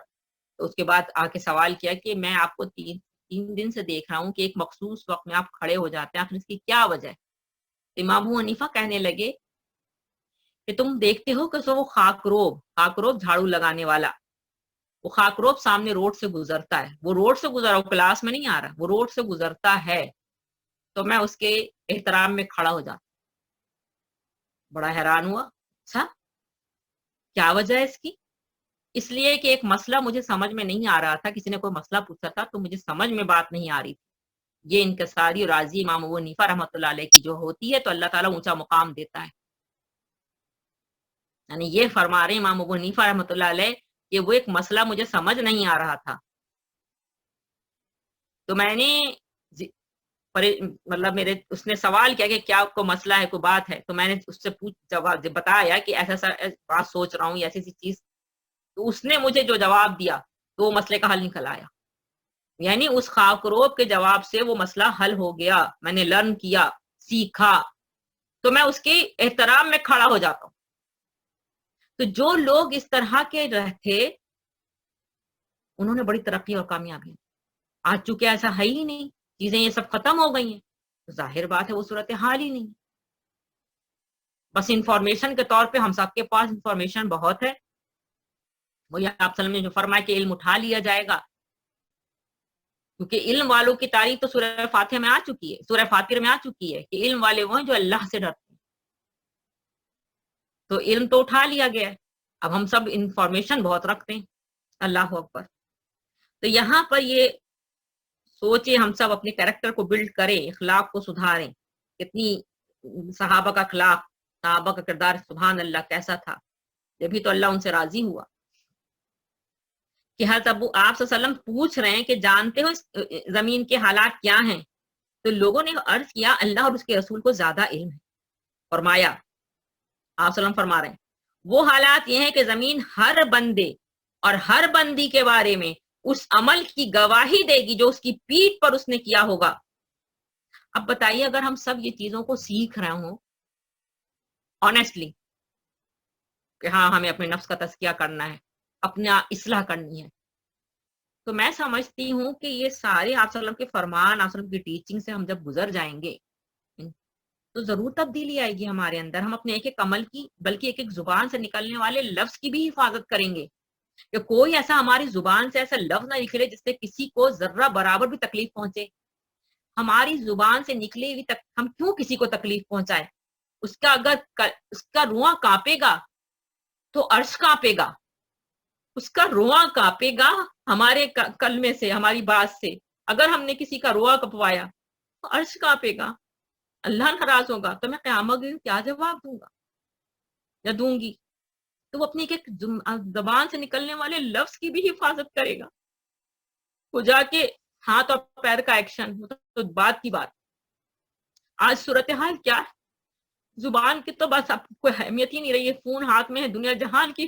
تو اس کے بعد آ کے سوال کیا کہ میں آپ کو 3 دن سے دیکھ رہا ہوں کہ ایک مخصوص وقت میں آپ کھڑے ہو جاتے ہیں، آخر اس کی کیا وجہ ہے؟ امام ابو حنیفہ کہنے لگے کہ تم دیکھتے ہو کہ وہ خاکروب جھاڑو لگانے والا، وہ خاکروب سامنے روڈ سے گزرتا ہے، وہ روڈ سے گزرا، وہ کلاس میں نہیں آ رہا، وہ روڈ سے گزرتا ہے تو میں اس کے احترام میں کھڑا ہو جاتا. بڑا حیران ہوا، اچھا کیا وجہ ہے اس کی؟ اس لیے کہ ایک مسئلہ مجھے سمجھ میں نہیں آ رہا تھا، کسی نے کوئی مسئلہ پوچھا تھا تو مجھے سمجھ میں بات نہیں آ رہی تھی. یہ انکساری اور راضی امام ابو حنیفہ رحمۃ اللہ علیہ کی جو ہوتی ہے تو اللہ تعالیٰ اونچا مقام دیتا ہے. یعنی یہ فرما رہے امام ابو حنیفہ رحمۃ اللہ علیہ کہ وہ ایک مسئلہ مجھے سمجھ نہیں آ رہا تھا، تو میں نے مطلب اس نے سوال کیا کہ کیا کوئی مسئلہ ہے، کوئی بات ہے، تو میں نے اس سے جواب بتایا کہ ایسا بات سوچ رہا ہوں یا ایسی چیز، تو اس نے مجھے جو جواب دیا تو وہ مسئلے کا حل نکل آیا. یعنی اس خاکروب کے جواب سے وہ مسئلہ حل ہو گیا، میں نے لرن کیا، سیکھا، تو میں اس کے احترام میں کھڑا ہو جاتا ہوں. تو جو لوگ اس طرح کے رہتے انہوں نے بڑی ترقی اور کامیابی. آج چونکہ ایسا ہے ہی نہیں، چیزیں یہ سب ختم ہو گئی ہیں، تو ظاہر بات ہے وہ صورتحال ہی نہیں. بس انفارمیشن کے طور پہ ہم سب کے پاس انفارمیشن بہت ہے. وہی آپ صلی اللہ علیہ وسلم نے جو فرمایا کہ علم اٹھا لیا جائے گا، کیونکہ علم والوں کی تعریف تو سورہ فاتحہ میں آ چکی ہے، سورہ فاتر میں آ چکی ہے کہ علم والے وہ ہیں جو اللہ سے ڈرتے ہیں. تو علم تو اٹھا لیا گیا ہے، اب ہم سب انفارمیشن بہت رکھتے ہیں. اللہ اکبر. تو یہاں پر یہ سوچیں ہم سب اپنے کریکٹر کو بلڈ کریں، اخلاق کو سدھاریں. کتنی صحابہ کا اخلاق، صحابہ کا کردار، سبحان اللہ کیسا تھا، جبھی تو اللہ ان سے راضی ہوا. کہ حضرت ابو آپ صلی اللہ علیہ وسلم پوچھ رہے ہیں کہ جانتے ہو زمین کے حالات کیا ہیں؟ تو لوگوں نے عرض کیا اللہ اور اس کے رسول کو زیادہ علم ہے. فرمایا آپ صلی اللہ علیہ وسلم فرما رہے ہیں وہ حالات یہ ہیں کہ زمین ہر بندے اور ہر بندی کے بارے میں اس عمل کی گواہی دے گی جو اس کی پیٹھ پر اس نے کیا ہوگا. اب بتائیے اگر ہم سب یہ چیزوں کو سیکھ رہے ہوں آنیسٹلی کہ ہاں ہمیں اپنے نفس کا تزکیہ کرنا ہے، اپنا اصلاح کرنی ہے، تو میں سمجھتی ہوں کہ یہ سارے آپ صلی اللہ علیہ وسلم کے فرمان، آپ صلی اللہ علیہ وسلم کی ٹیچنگ سے ہم جب گزر جائیں گے تو ضرور تبدیلی آئے گی ہمارے اندر. ہم اپنے ایک ایک عمل کی بلکہ ایک ایک زبان سے نکلنے والے لفظ کی بھی حفاظت کریں گے کہ کوئی ایسا ہماری زبان سے ایسا لفظ نہ نکلے جس سے کسی کو ذرہ برابر بھی تکلیف پہنچے. ہماری زبان سے نکلے ہوئی ہم کیوں کسی کو تکلیف پہنچائے؟ اس کا اگر اس کا رواں کانپے گا تو عرش کانپے گا، اس کا رواں کانپے گا ہمارے کلمے سے، ہماری بات سے. اگر ہم نے کسی کا رواں کپوایا تو عرش کانپے گا، اللہ ناراض ہوگا، تو میں قیامت کے دن کیا جواب دوں گا یا دوں گی؟ تو وہ اپنی ایک زبان سے نکلنے والے لفظ کی بھی حفاظت کرے گا. وہ جا کے ہاتھ اور پیر کا ایکشن تو بات کی بات. آج صورتحال کیا ہے؟ زبان کی تو بس اب کوئی اہمیت ہی نہیں رہی ہے. فون ہاتھ میں ہے، دنیا جہان کی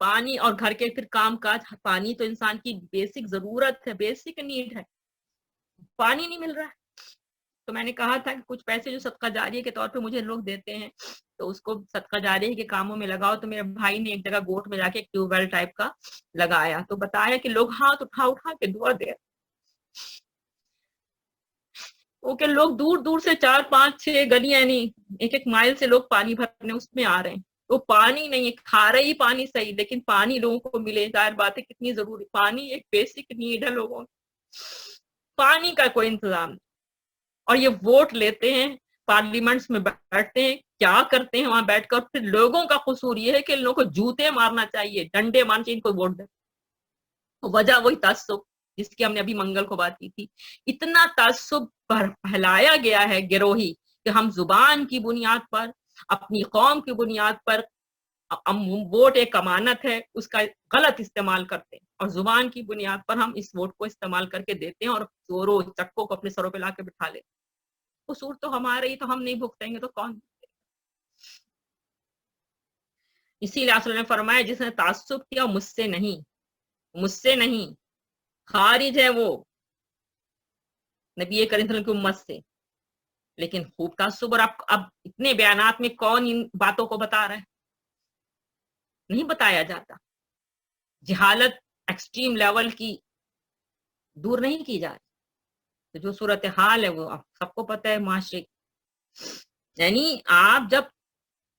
پانی اور گھر کے پھر کام کاج، پانی تو انسان کی بیسک ضرورت ہے، بیسک نیڈ ہے، پانی نہیں مل رہا ہے۔ تو میں نے کہا تھا کہ کچھ پیسے جو صدقہ جاریہ کے طور پہ مجھے لوگ دیتے ہیں تو اس کو صدقہ جاریہ کے کاموں میں لگاؤ، تو میرے بھائی نے ایک جگہ گوٹ میں جا کے ایک ٹیوب ویل ٹائپ کا لگایا، تو بتایا کہ لوگ ہاتھ اٹھا اٹھا کے دعا دے، وہ کہ لوگ دور دور سے 4 5 6 گلیاں نہیں 1 1 مائل سے لوگ پانی بھرنے اس میں آ رہے ہیں، وہ پانی نہیں ہے، کھا رہے ہی پانی صحیح، لیکن پانی لوگوں کو ملے، ظاہر بات ہے کتنی ضروری، پانی ایک بیسک نیڈ ہے لوگوں کی، پانی کا کوئی انتظام نہیں۔ اور یہ ووٹ لیتے ہیں، پارلیمنٹس میں بیٹھتے ہیں، کیا کرتے ہیں وہاں بیٹھ کر، پھر لوگوں کا قصور یہ ہے کہ ان لوگوں کو جوتے مارنا چاہیے، ڈنڈے مارنا چاہیے، ان کو ووٹ دیں۔ وجہ وہی تعصب جس کی ہم نے ابھی منگل کو بات کی تھی، اتنا تعصب پھیلایا گیا ہے گروہی کہ ہم زبان کی بنیاد پر، اپنی قوم کی بنیاد پر، ووٹ ایک امانت ہے، اس کا غلط استعمال کرتے ہیں، اور زبان کی بنیاد پر ہم اس ووٹ کو استعمال کر کے دیتے ہیں اور چوروں چکوں کو اپنے سروں پہ لا کے بٹھا لیتے ہیں۔ قصور تو ہمارے ہی، تو ہم نہیں بھگتیں گے تو کون؟ اسی لیے رسول نے فرمایا جس نے تعصب کیا مجھ سے نہیں، مجھ سے نہیں، خارج ہے وہ نبی کریم صلی اللہ علیہ وسلم کی امت سے۔ لیکن خوب تعصب، اور اب اتنے بیانات میں کون ان باتوں کو بتا رہا ہے؟ نہیں بتایا جاتا۔ جہالت ایکسٹریم لیول کی دور نہیں کی جا رہی، تو جو صورتحال ہے وہ سب کو پتہ ہے معاشرے کی۔ یعنی آپ جب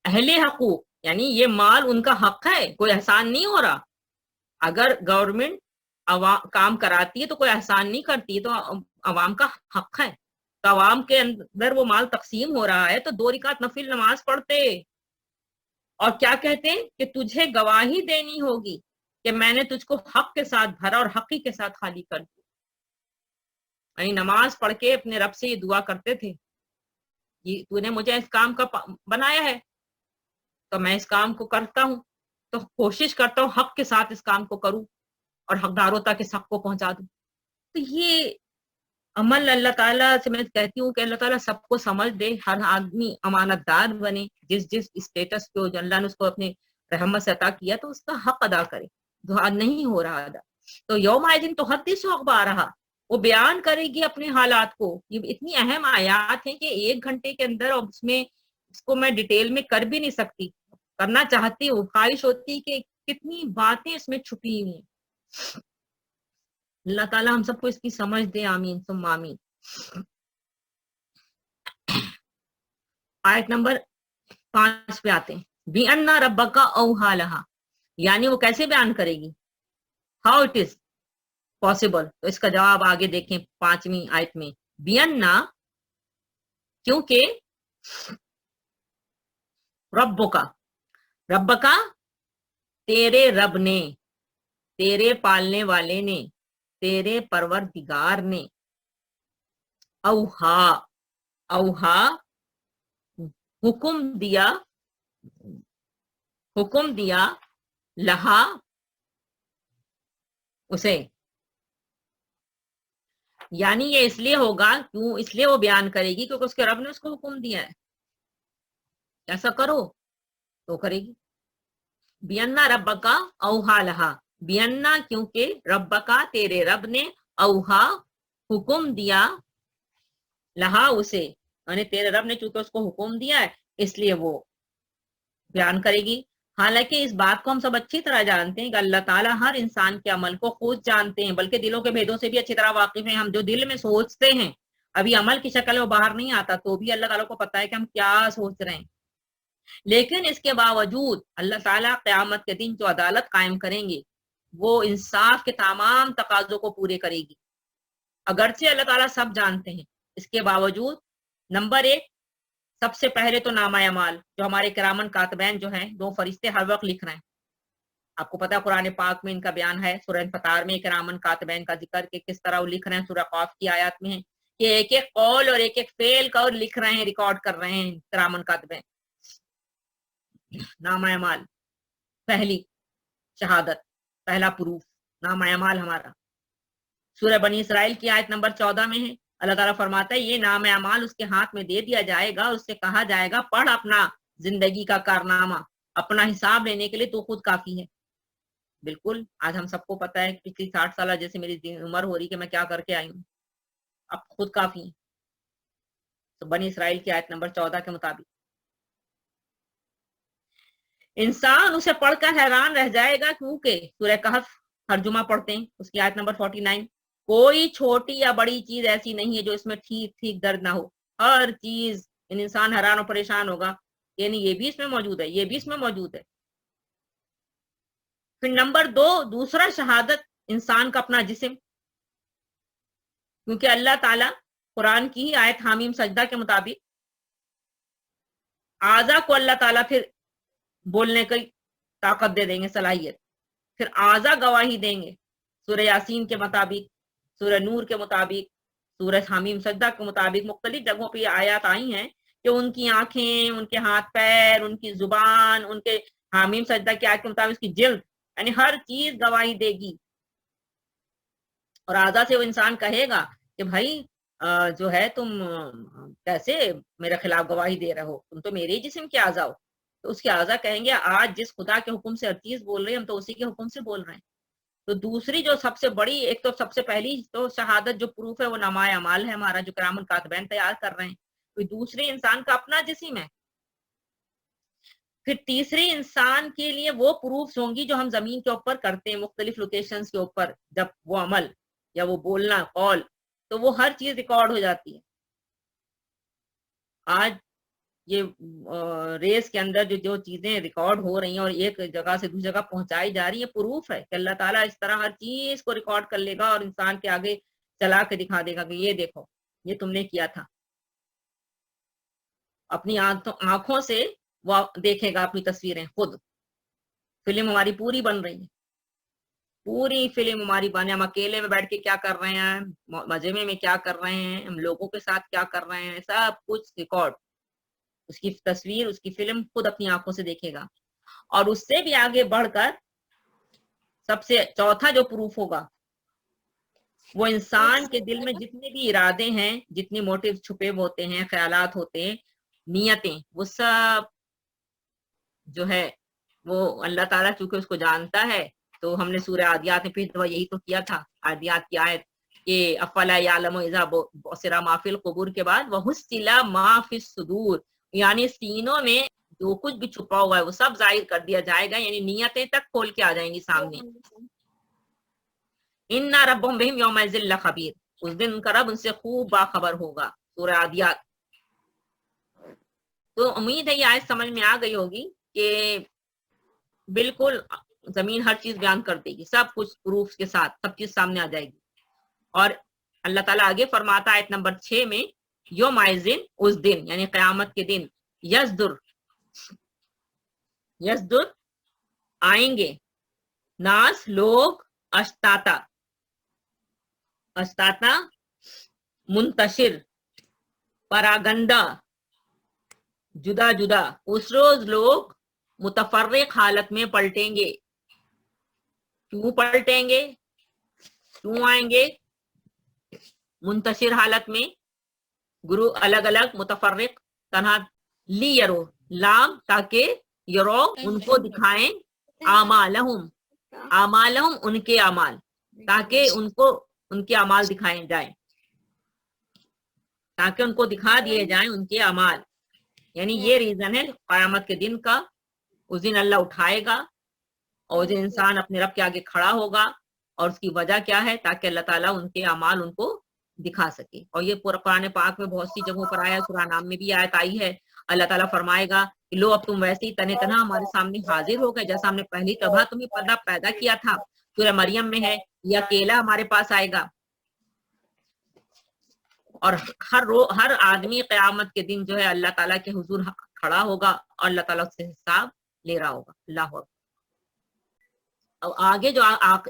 اہل حقوق، یعنی یہ مال ان کا حق ہے، کوئی احسان نہیں ہو رہا، اگر گورنمنٹ کام کراتی ہے تو کوئی احسان نہیں کرتی، تو عوام کا حق ہے، تو عوام کے اندر وہ مال تقسیم ہو رہا ہے تو 2 رکعت نفل نماز پڑھتے، اور کیا کہتے ہیں کہ تجھے گواہی دینی ہوگی کہ میں نے تجھ کو حق کے ساتھ بھرا اور حقی کے ساتھ خالی کر دیا۔ یعنی نماز پڑھ کے اپنے رب سے یہ دعا کرتے تھے، یہ تو نے مجھے اس کام کا بنایا ہے تو میں اس کام کو کرتا ہوں، تو کوشش کرتا ہوں حق کے ساتھ اس کام کو کروں اور حقداروں تک اس حق کو پہنچا دوں۔ تو یہ عمل اللہ تعالیٰ سے میں کہتی ہوں کہ اللہ تعالیٰ سب کو سمجھ دے، ہر آدمی امانت دار بنے، جس جس اسٹیٹس کو جو اللہ نے اس کو اپنے رحمت سے عطا کیا تو اس کا حق ادا کرے، جو نہیں ہو رہا ادا۔ تو یوم دن تو حدیث اخبارہا، وہ بیان کرے گی اپنے حالات کو۔ یہ اتنی اہم آیات ہیں کہ 1 گھنٹے کے اندر اس میں اس کو میں ڈیٹیل میں کر بھی نہیں سکتی، کرنا چاہتی ہوں، خواہش ہوتی کہ کتنی باتیں اس میں چھپی ہوئی ہیں۔ اللہ تعالیٰ ہم سب کو اس کی سمجھ دے، آمین ثم آمین۔ آیت نمبر 5 پہ آتے ہیں، بِأَنَّ رَبَّكَ أَوْحَىٰ لَهَا، یعنی وہ کیسے بیان کرے گی، ہاؤ اٹ از پاسبل، تو اس کا جواب آگے دیکھیں 5ویں آیت میں، بِأَنَّ، کیونکہ ربک تیرے رب نے، تیرے پالنے والے نے، تیرے پروردگار نے، اوہا، اوہا حکم دیا لہا اسے، یعنی یہ اس لیے ہوگا کیوں، اس لیے وہ بیان کرے گی کیونکہ اس کے رب نے اس کو حکم دیا ہے ایسا کرو تو کرے گی۔ بینا ربکا اوہا لہا، بینا کیونکہ ربکا تیرے رب نے، اوہا حکم دیا لہا اسے، یعنی تیرے رب نے چونکہ اس کو حکم دیا ہے اس لیے وہ بیان کرے گی۔ حالانکہ اس بات کو ہم سب اچھی طرح جانتے ہیں کہ اللہ تعالیٰ ہر انسان کے عمل کو خود جانتے ہیں، بلکہ دلوں کے بھیدوں سے بھی اچھی طرح واقف ہیں۔ ہم جو دل میں سوچتے ہیں ابھی عمل کی شکل وہ باہر نہیں آتا، تو بھی اللہ تعالیٰ کو پتا ہے کہ ہم کیا سوچ رہے ہیں، لیکن اس کے باوجود اللہ تعالیٰ قیامت کے دن جو عدالت قائم کریں گے وہ انصاف کے تمام تقاضوں کو پورے کرے گی۔ اگرچہ اللہ تعالیٰ سب جانتے ہیں، اس کے باوجود نمبر 1 سب سے پہلے تو نامہ اعمال، جو ہمارے کرامن کاتبین جو ہیں 2 فرشتے ہر وقت لکھ رہے ہیں، آپ کو پتا قرآن پاک میں ان کا بیان ہے، سورہ انفطار میں کرامن کاتبین کا ذکر کہ کس طرح وہ لکھ رہے ہیں، سورہ قاف کی آیات میں ہے کہ ایک ایک قول اور ایک ایک فعل کا اور لکھ رہے ہیں، ریکارڈ کر رہے ہیں کرامن کاتبین۔ نامہ اعمال پہلی شہادت، پہلا پروف نامہ اعمال ہمارا، سورہ بنی اسرائیل کی آیت نمبر 14 میں ہے، اللہ تعالیٰ فرماتا ہے یہ نام اعمال اس کے ہاتھ میں دے دیا جائے گا اور اس سے کہا جائے گا پڑھ اپنا زندگی کا کارنامہ، اپنا حساب لینے کے لیے تو خود کافی ہے۔ بالکل آج ہم سب کو پتا ہے کہ پچھلی 60 سالہ جیسے میری عمر ہو رہی کہ میں کیا کر کے آئی ہوں، اب خود کافی ہیں۔ تو بنی اسرائیل کی آیت نمبر 14 کے مطابق انسان اسے پڑھ کر حیران رہ جائے گا، کیونکہ سورہ کہف ہر جمعہ پڑھتے ہیں، اس کی آیت نمبر 49، کوئی چھوٹی یا بڑی چیز ایسی نہیں ہے جو اس میں ٹھیک ٹھیک درد نہ ہو، ہر چیز انسان حیران اور پریشان ہوگا، یعنی یہ بھی اس میں موجود ہے، یہ بھی اس میں موجود ہے۔ پھر نمبر 2، دوسرا شہادت انسان کا اپنا جسم، کیونکہ اللہ تعالیٰ قرآن کی ہی آیت حامیم سجدہ کے مطابق اعضا کو اللہ تعالیٰ پھر بولنے کی طاقت دے دیں گے، صلاحیت، پھر اعضا گواہی دیں گے، سورہ یاسین کے مطابق، سورہ نور کے مطابق، سورہ حامیم سجدہ کے مطابق مختلف جگہوں پہ یہ آیات آئی ہیں کہ ان کی آنکھیں، ان کے ہاتھ پیر، ان کی زبان، ان کے حامیم سجدہ کی آیت کے مطابق اس کی جلد، یعنی ہر چیز گواہی دے گی، اور اعضا سے وہ انسان کہے گا کہ بھائی جو ہے تم کیسے میرے خلاف گواہی دے رہے ہو، تم تو میرے ہی جسم کے اعضا ہو۔ تو اس کے اعضا کہیں گے آج جس خدا کے حکم سے ہر چیز بول رہے ہیں ہم تو اسی کے حکم سے بول رہے ہیں۔ تو دوسری جو سب سے بڑی، ایک تو سب سے پہلی تو شہادت جو پروف ہے وہ نامہ اعمال ہے ہمارا، جو کرام الکاتبین تیار کر رہے ہیں، تو دوسری انسان کا اپنا جسم ہے۔ پھر تیسری انسان کے لیے وہ پروفز ہوں گی جو ہم زمین کے اوپر کرتے ہیں مختلف لوکیشنز کے اوپر، جب وہ عمل یا وہ بولنا قول، تو وہ ہر چیز ریکارڈ ہو جاتی ہے۔ آج یہ ریس کے اندر جو چیزیں ریکارڈ ہو رہی ہیں اور ایک جگہ سے دوسری جگہ پہنچائی جا رہی ہیں، پروف ہے کہ اللہ تعالیٰ اس طرح ہر چیز کو ریکارڈ کر لے گا اور انسان کے آگے چلا کے دکھا دے گا کہ یہ دیکھو یہ تم نے کیا تھا۔ اپنی آنکھوں سے وہ دیکھے گا اپنی تصویریں خود، فلم ہماری پوری بن رہی ہے، پوری فلم ہماری بنے، ہم اکیلے میں بیٹھ کے کیا کر رہے ہیں، مجمع میں کیا کر رہے ہیں، ہم لوگوں کے ساتھ کیا کر رہے ہیں، سب کچھ ریکارڈ، اس کی تصویر، اس کی فلم خود اپنی آنکھوں سے دیکھے گا۔ اور اس سے بھی آگے بڑھ کر سب سے چوتھا جو پروف ہوگا وہ انسان کے دل میں جتنے بھی ارادے ہیں، جتنے موٹیو چھپے ہوتے ہیں، خیالات ہوتے ہیں، نیتیں، وہ سب جو ہے وہ اللہ تعالیٰ چونکہ اس کو جانتا ہے، تو ہم نے سورہ عادیات میں پھر دفعہ یہی تو کیا تھا، عادیات کی آیت کہ افلا یعلم اذا بصر ما فی القبور کے بعد وحصل ما فی الصدور، یعنی سینوں میں جو کچھ بھی چھپا ہوا ہے وہ سب ظاہر کر دیا جائے گا، یعنی نیتیں تک کھول کے آ جائیں گی سامنے۔ ان ربهم بهم یومئذ لخبیر، اس دن ان کا رب ان سے خوب باخبر ہوگا، سورہ عادیات۔ تو امید ہے یہ آیت سمجھ میں آ گئی ہوگی کہ بالکل زمین ہر چیز بیان کر دے گی، سب کچھ پروفs کے ساتھ سب چیز سامنے آ جائے گی۔ اور اللہ تعالیٰ آگے فرماتا ہے آیت نمبر 6 میں، یومئذ، اس دن یعنی قیامت کے دن، یصدر آئیں گے، ناس لوگ، اشتاتا منتشر، پراگندہ، جدا جدا، اس روز لوگ متفرق حالت میں پلٹیں گے۔ کیوں پلٹیں گے، کیوں آئیں گے منتشر حالت میں، گروہ الگ الگ، متفرق تنہا، لی یرو، لام، تاکہ یرو ان کو دکھائیں، اعمالہم ان کے اعمال، تاکہ ان کو ان کے اعمال دکھائے جائیں، تاکہ ان کو دکھا دیے جائیں ان کے اعمال، یعنی یہ ریزن ہے قیامت کے دن کا۔ اس دن اللہ اٹھائے گا اور اس دن انسان اپنے رب کے آگے کھڑا ہوگا، اور اس کی وجہ کیا ہے، تاکہ اللہ تعالیٰ ان کے اعمال ان کو دکھا سکے۔ اور یہ قرآن پاک میں بہت سی جگہوں پر آیا ہے، سورہ نام میں بھی آیت آئی ہے، اللہ تعالیٰ فرمائے گا کہ لو اب تم ویسے ہی تنہ تنہا ہمارے سامنے حاضر ہو گئے، جیسا ہم نے پہلی طبع تمہیں پیدا کیا تھا، سورہ مریم میں ہے، یہ اکیلا ہمارے پاس آئے گا، اور ہر آدمی قیامت کے دن جو ہے اللہ تعالیٰ کے حضور کھڑا ہوگا اور اللہ تعالیٰ اس سے حساب لے رہا ہوگا۔ اللہ اکبر۔ اب آگے جو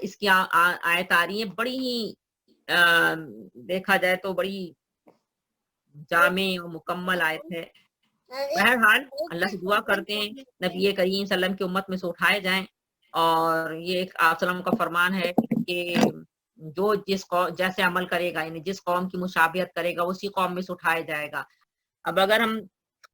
اس کی آیت آ رہی ہے، بڑی ہی دیکھا جائے تو بڑی جامع و مکمل آیت ہے۔ بہرحال اللہ سے دعا کرتے ہیں نبی کریم صلی اللہ علیہ وسلم کی امت میں سے اٹھائے جائیں، اور یہ ایک آپ صلی اللہ علیہ وسلم کا فرمان ہے کہ جو جس قوم جیسے عمل کرے گا، یعنی جس قوم کی مشابہت کرے گا اسی قوم میں سے اٹھایا جائے گا۔ اب اگر ہم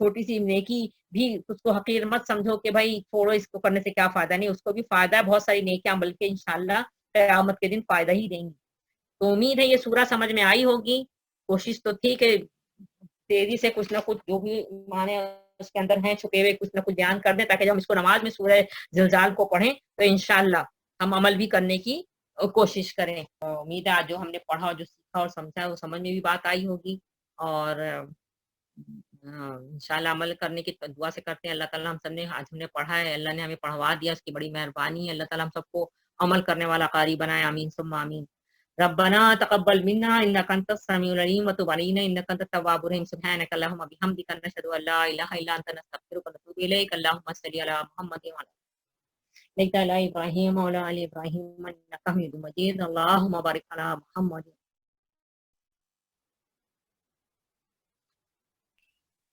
چھوٹی سی نیکی بھی اس کو حقیر مت سمجھو کہ بھائی چھوڑو اس کو کرنے سے کیا فائدہ، نہیں، اس کو بھی فائدہ ہے، بہت ساری نیکیاں بلکہ انشاءاللہ قیامت کے دن فائدہ ہی دیں گی۔ تو امید ہے یہ سورہ سمجھ میں آئی ہوگی، کوشش تو تھی کہ تیزی سے کچھ نہ کچھ جو بھی معنی اس کے اندر ہیں چھپے ہوئے کچھ نہ کچھ بیان کر دیں، تاکہ جب ہم اس کو نماز میں سورہ زلزال کو پڑھیں تو انشاءاللہ ہم عمل بھی کرنے کی کوشش کریں۔ امید ہے آج جو ہم نے پڑھا اور جو سیکھا اور سمجھا وہ سمجھ میں بھی بات آئی ہوگی، اور انشاءاللہ عمل کرنے کی دعا سے کرتے ہیں۔ اللہ تعالیٰ ہم سب نے آج ہم نے پڑھا ہے، اللہ نے ہمیں پڑھوا دیا، اس کی بڑی مہربانی ہے۔ اللہ تعالیٰ ہم سب کو عمل کرنے والا قاری بنائے، آمین ثم آمین۔ ربنا تقبل منا انك انت السميع العليم وتب علينا انك انت التواب الرحيم سبحانك اللهم وبحمدك نشهد ان لا اله الا انت نستغفرك ونتوب اليك اللهم صل على محمد وعلى ال ابراهيم وعلى ال ابراهيم انك حميد مجيد اللهم بارك على محمد۔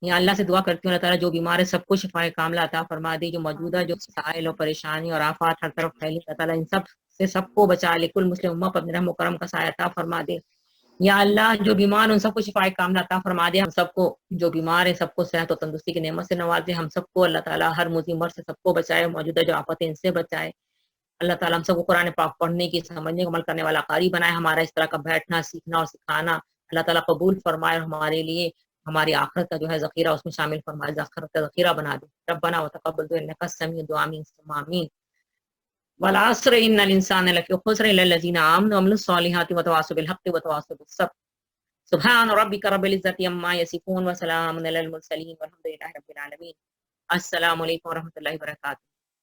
یا اللہ سے دعا کرتی ہوں اللہ تعالیٰ جو بیمار ہے سب کو شفائے کاملہ عطا فرما دے، جو موجودہ جو مسائل اور پریشانی اور آفات ہر طرف پھیلی اللہ تعالیٰ ان سب سے سب کو بچا لے، کل مسلم امت پر اپنے رحم و کرم کا سایہ عطا فرما دے۔ یا اللہ جو بیمار ان سب کو شفائے کاملہ عطا فرما دے، ہم سب کو جو بیمار ہیں سب کو صحت و تندرستی کی نعمت سے نوازے، ہم سب کو اللہ تعالیٰ ہر مضر مرض سے سب کو بچائے، موجودہ جو آفتیں ان سے بچائے۔ اللہ تعالیٰ ہم سب کو قرآن پاک پڑھنے کی، سمجھنے کو، عمل کرنے والا قاری بنائے، ہمارا اس طرح کا بیٹھنا سیکھنا اور سکھانا اللہ تعالیٰ قبول فرمائے، اور ہمارے لیے ہماری آخرت کا جو ہے ذخیرہ اس میں شامل فرمائے، آخرت کا ذخیرہ بنا دے۔ ربنا وتقبل انک السمیع الدعاء آمین ثم آمین۔ والعصر ان الانسان لفی خسر الا الذین آمنوا وعملوا الصالحات وتواصوا بالحق وتواصوا بالصبر۔ سبحان ربک رب العزة عما یصفون وسلام علی المرسلین والحمد للہ رب العالمین۔ السلام علیکم ورحمۃ اللہ وبرکاتہ۔